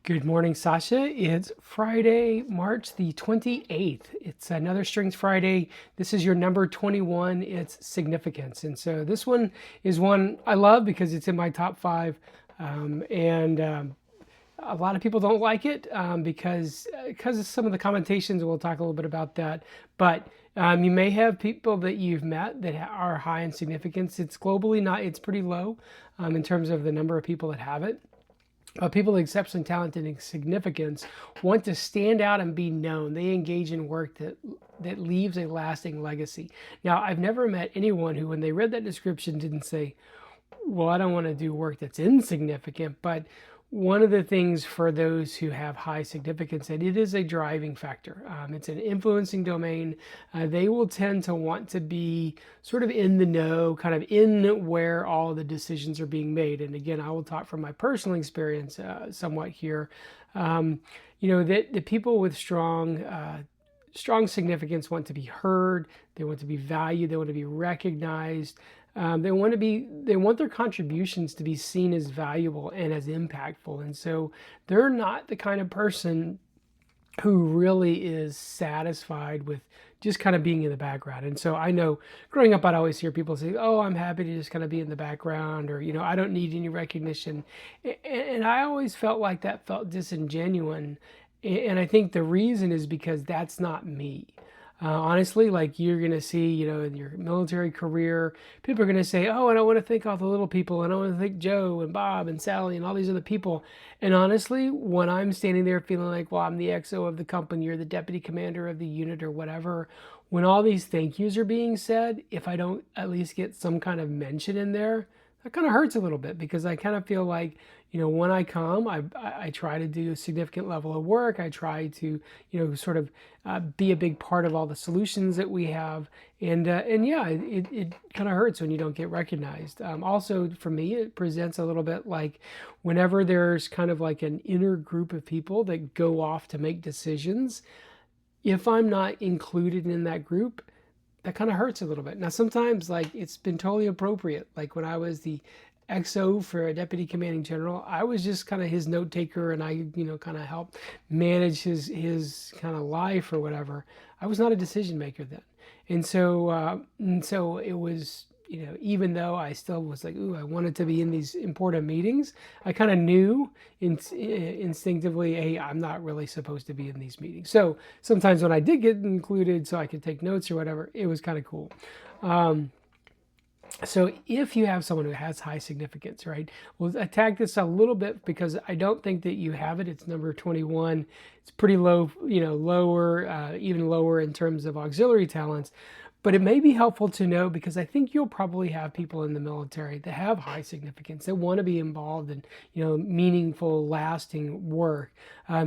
Good morning, Sasha. It's Friday, March the 28th. It's another Strings Friday. This is your number 21. It's significance. And so this one is one I love because it's in my top five. And a lot of people don't like it because of some of the commentations. We'll talk a little bit about that. But you may have people that you've met that are high in significance. It's globally not, it's pretty low in terms of the number of people that have it. People with exceptionally talented and significance want to stand out and be known. They engage in work that leaves a lasting legacy. Now, I've never met anyone who, when they read that description, didn't say, well, I don't want to do work that's insignificant. But one of the things for those who have high significance, and it is a driving factor, it's an influencing domain. They will tend to want to be sort of in the know, kind of in where all the decisions are being made. And again, I will talk from my personal experience somewhat here. That the people with strong significance want to be heard, they want to be valued, they want to be recognized. They want their contributions to be seen as valuable and as impactful. And so they're not the kind of person who really is satisfied with just kind of being in the background. And so I know growing up, I'd always hear people say, oh, I'm happy to just kind of be in the background, or, I don't need any recognition. And I always felt like that felt disingenuous. And I think the reason is because that's not me. Honestly, like you're going to see, in your military career, people are going to say, oh, and I want to thank all the little people, and I want to thank Joe and Bob and Sally and all these other people. And honestly, when I'm standing there feeling like, well, I'm the XO of the company or the deputy commander of the unit or whatever, when all these thank yous are being said, if I don't at least get some kind of mention in there, that kind of hurts a little bit, because I kind of feel like, when I come, I try to do a significant level of work. I try to, sort of be a big part of all the solutions that we have. And yeah, it kind of hurts when you don't get recognized. Also, for me, it presents a little bit like whenever there's kind of like an inner group of people that go off to make decisions, if I'm not included in that group, that kind of hurts a little bit. Now, sometimes like it's been totally appropriate. Like when I was the XO for a deputy commanding general, I was just kind of his note taker, and I, kind of helped manage his kind of life or whatever. I was not a decision maker then. And so it was, even though I still was like, ooh, I wanted to be in these important meetings, I kind of knew instinctively, hey, I'm not really supposed to be in these meetings. So sometimes when I did get included so I could take notes or whatever, it was kind of cool. So if you have someone who has high significance, right, we'll attack this a little bit because I don't think that you have it. It's number 21. It's pretty low, lower, even lower in terms of auxiliary talents. But it may be helpful to know, because I think you'll probably have people in the military that have high significance, that want to be involved in, meaningful, lasting work.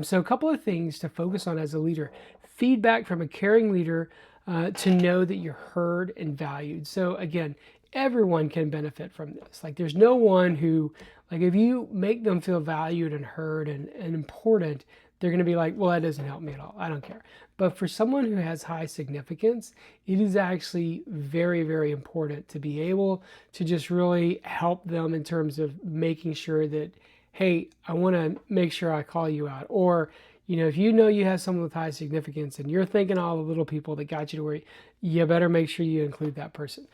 So a couple of things to focus on as a leader: feedback from a caring leader to know that you're heard and valued. So again, everyone can benefit from this. Like there's no one who, like if you make them feel valued and heard and important, they're going to be like, well, that doesn't help me at all. I don't care. But for someone who has high significance, it is actually very, very important to be able to just really help them in terms of making sure that, hey, I want to make sure I call you out. Or, if you have someone with high significance and you're thinking all the little people that got you to where, you better make sure you include that person.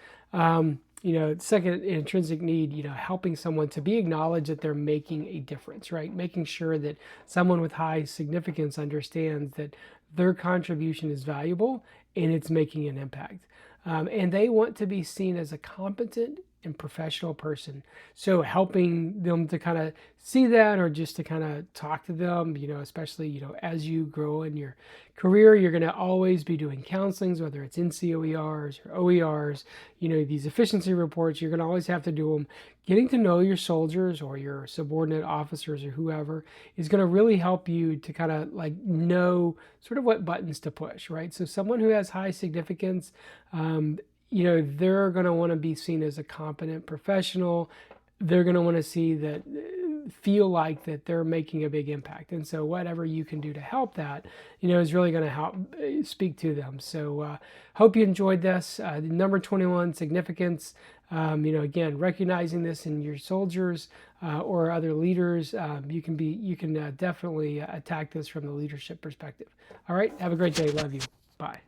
Second, intrinsic need, helping someone to be acknowledged that they're making a difference, right? Making sure that someone with high significance understands that their contribution is valuable and it's making an impact. And they want to be seen as a competent and professional person. So helping them to kind of see that, or just to kind of talk to them, especially, as you grow in your career, you're going to always be doing counselings, whether it's NCOERs or OERs, these efficiency reports, you're going to always have to do them. Getting to know your soldiers or your subordinate officers or whoever is going to really help you to kind of like know sort of what buttons to push, right? So someone who has high significance, they're going to want to be seen as a competent professional. They're going to want to feel like that they're making a big impact. And so whatever you can do to help that, is really going to help speak to them. So hope you enjoyed this. Number 21, significance. Again, recognizing this in your soldiers or other leaders, you can definitely attack this from the leadership perspective. All right, have a great day. Love you. Bye.